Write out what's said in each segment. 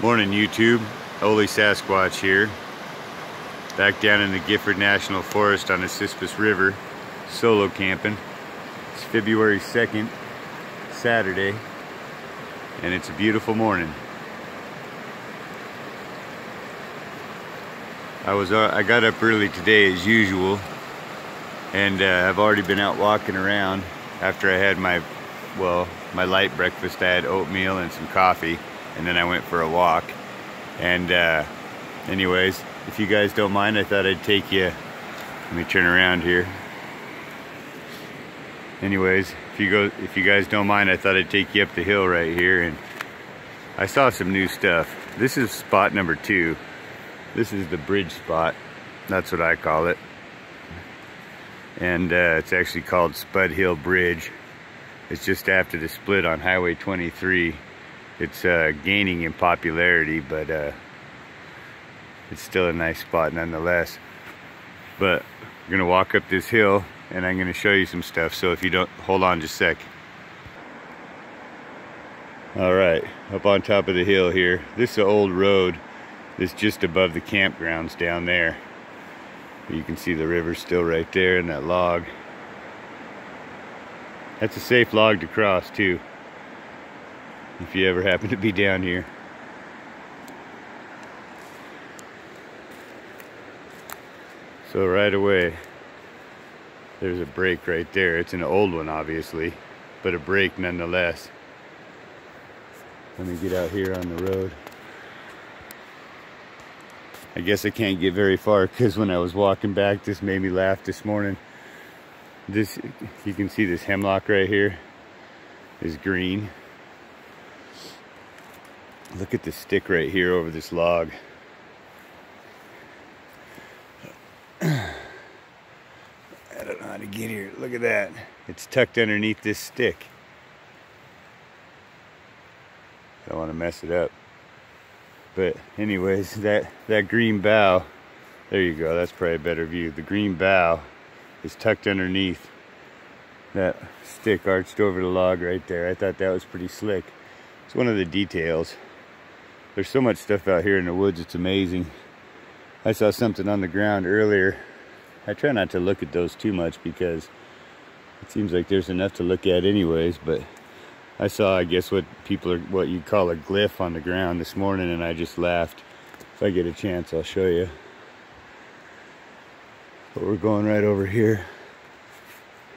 Morning YouTube, Ole Sasquatch here. Back down in the Gifford National Forest on the Cispus River, solo camping. It's February 2nd, Saturday, and it's a beautiful morning. I got up early today as usual, and I've already been out walking around after I had my light breakfast. I had oatmeal and some coffee, and then I went for a walk. And anyways, if you guys don't mind, I thought I'd take you, let me turn around here. Anyways, if you guys don't mind, I thought I'd take you up the hill right here, and I saw some new stuff. This is spot number 2. This is the bridge spot, that's what I call it. And it's actually called Spud Hill Bridge. It's just after the split on Highway 23. It's gaining in popularity, but it's still a nice spot nonetheless. But we're gonna walk up this hill and I'm gonna show you some stuff, so if you don't, hold on just a sec. All right, up on top of the hill here. This is an old road that's just above the campgrounds down there. You can see the river still right there in that log. That's a safe log to cross too, if you ever happen to be down here. So right away, there's a break right there. It's an old one obviously, but a break nonetheless. Let me get out here on the road. I guess I can't get very far because when I was walking back, this made me laugh this morning. This, you can see this hemlock right here is green. Look at the stick right here over this log. I don't know how to get here. Look at that. It's tucked underneath this stick. I don't want to mess it up. But anyways, that green bough, there you go, that's probably a better view. The green bough is tucked underneath that stick arched over the log right there. I thought that was pretty slick. It's one of the details. There's so much stuff out here in the woods, it's amazing. I saw something on the ground earlier. I try not to look at those too much because it seems like there's enough to look at anyways, but I saw, I guess, what you'd call a glyph on the ground this morning, and I just laughed. If I get a chance, I'll show you. But we're going right over here.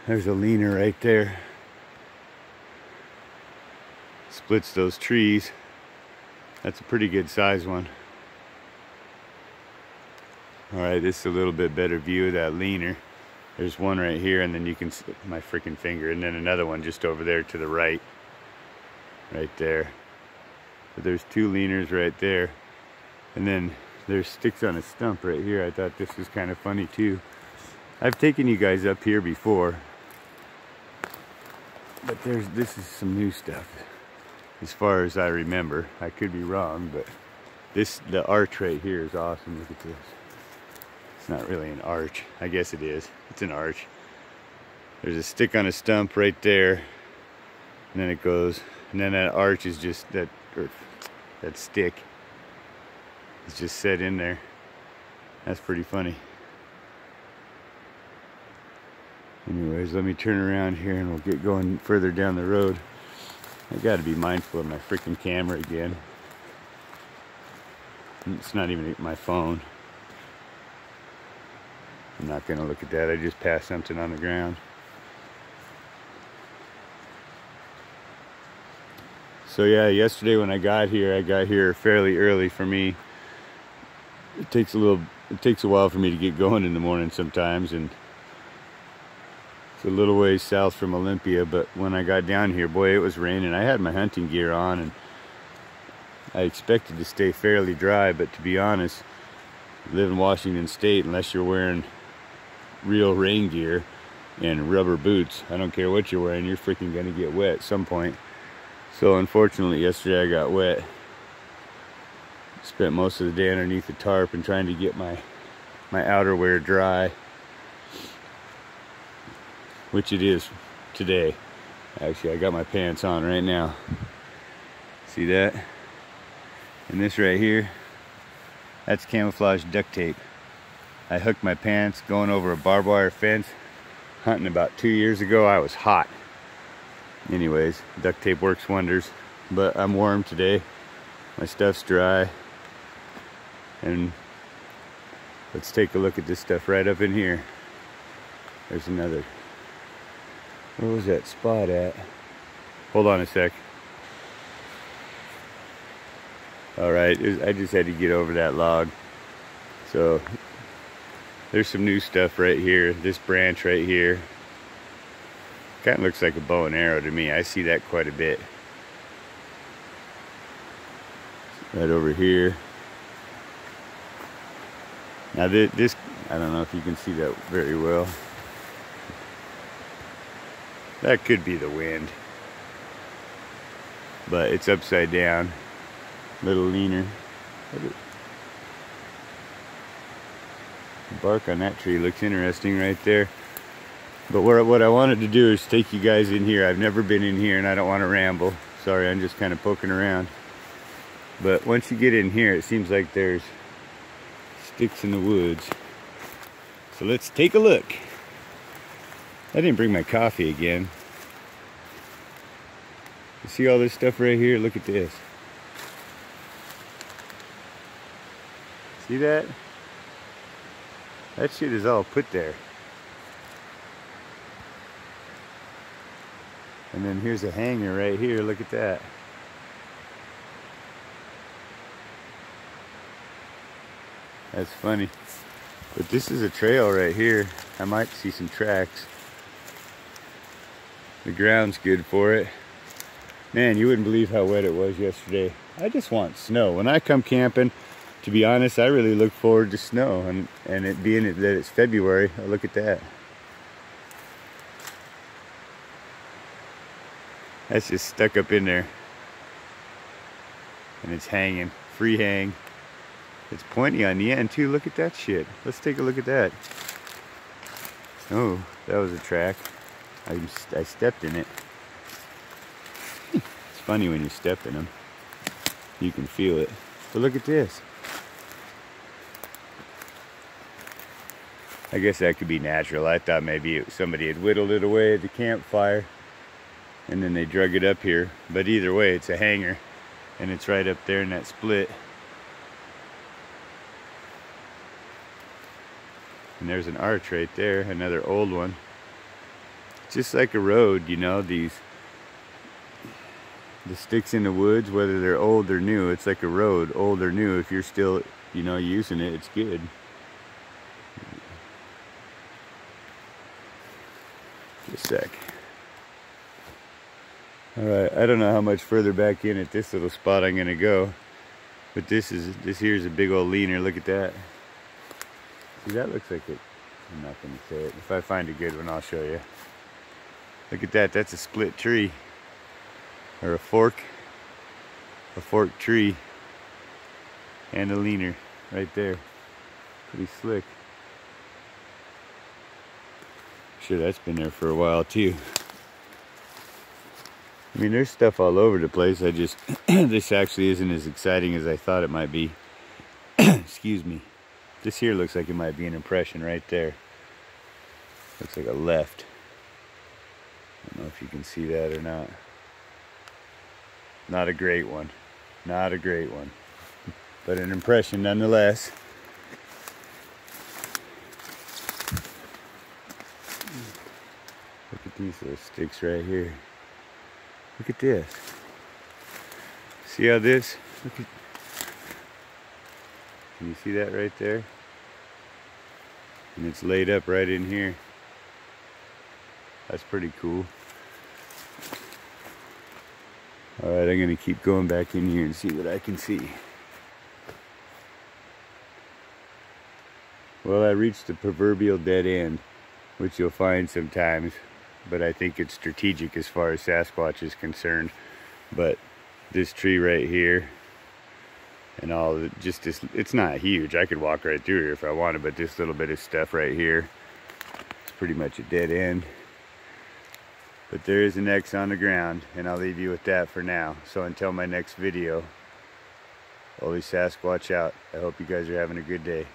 There's a leaner right there. Splits those trees. That's a pretty good size one. Alright, this is a little bit better view of that leaner. There's one right here, and then you can see my freaking finger, and then another one just over there to the right. Right there. But there's 2 leaners right there. And then there's sticks on a stump right here. I thought this was kind of funny too. I've taken you guys up here before, but this is some new stuff as far as I remember. I could be wrong, but the arch right here is awesome. Look at this. It's not really an arch. I guess it is. It's an arch. There's a stick on a stump right there, and then it goes, and then that arch is just that stick. It's just set in there. That's pretty funny. Anyways, let me turn around here and we'll get going further down the road. I gotta be mindful of my freaking camera again. It's not even my phone. I'm not gonna look at that. I just passed something on the ground. So yeah, yesterday when I got here fairly early for me. It takes a while for me to get going in the morning sometimes, and it's a little ways south from Olympia, but when I got down here, boy, it was raining. I had my hunting gear on, and I expected to stay fairly dry, but to be honest, live in Washington State, unless you're wearing real rain gear and rubber boots, I don't care what you're wearing, you're freaking gonna get wet at some point. So unfortunately, yesterday I got wet. Spent most of the day underneath the tarp and trying to get my outerwear dry, which it is today. Actually, I got my pants on right now. See that? And this right here, that's camouflage duct tape. I hooked my pants going over a barbed wire fence hunting about 2 years ago. I was hot. Anyways, duct tape works wonders. But I'm warm today. My stuff's dry. And let's take a look at this stuff right up in here. There's another. Where was that spot at? Hold on a sec. Alright, I just had to get over that log. So, there's some new stuff right here. This branch right here. Kind of looks like a bow and arrow to me. I see that quite a bit. Right over here. Now this, I don't know if you can see that very well. That could be the wind. But it's upside down. A little leaner. The bark on that tree looks interesting right there. But what I wanted to do is take you guys in here. I've never been in here and I don't want to ramble. Sorry, I'm just kind of poking around. But once you get in here, it seems like there's sticks in the woods. So let's take a look. I didn't bring my coffee again. You see all this stuff right here? Look at this. See that? That shit is all put there. And then here's a hanger right here. Look at that. That's funny. But this is a trail right here. I might see some tracks. The ground's good for it. Man, you wouldn't believe how wet it was yesterday. I just want snow. When I come camping, to be honest, I really look forward to snow. And it being that it's February, oh, look at that. That's just stuck up in there. And it's hanging, free hang. It's pointy on the end too, look at that shit. Let's take a look at that. Oh, that was a track. I stepped in it. It's funny when you step in them. You can feel it. But look at this. I guess that could be natural. I thought maybe somebody had whittled it away at the campfire and then they drug it up here. But either way, it's a hanger and it's right up there in that split. And there's an arch right there, another old one. Just like a road, you know, the sticks in the woods, whether they're old or new, it's like a road, old or new. If you're still, you know, using it, it's good. Just a sec. Alright, I don't know how much further back in at this little spot I'm gonna go. But this here's a big old leaner, look at that. See, that looks like it. I'm not going to say it. If I find a good one, I'll show you. Look at that. That's a split tree. Or a fork. A forked tree. And a leaner right there. Pretty slick. Sure, that's been there for a while too. I mean, there's stuff all over the place. I just, this actually isn't as exciting as I thought it might be. Excuse me. This here looks like it might be an impression right there. Looks like a left. I don't know if you can see that or not. Not a great one. Not a great one. But an impression nonetheless. Look at these little sticks right here. Look at this. See how this? Look at. Can you see that right there? And it's laid up right in here. That's pretty cool. Alright, I'm going to keep going back in here and see what I can see. Well, I reached the proverbial dead end, which you'll find sometimes, but I think it's strategic as far as Sasquatch is concerned. But this tree right here, and all just this, it's not huge. I could walk right through here if I wanted, but this little bit of stuff right here, it's pretty much a dead end. But there is an X on the ground, and I'll leave you with that for now. So until my next video, Holy Sasquatch out. I hope you guys are having a good day.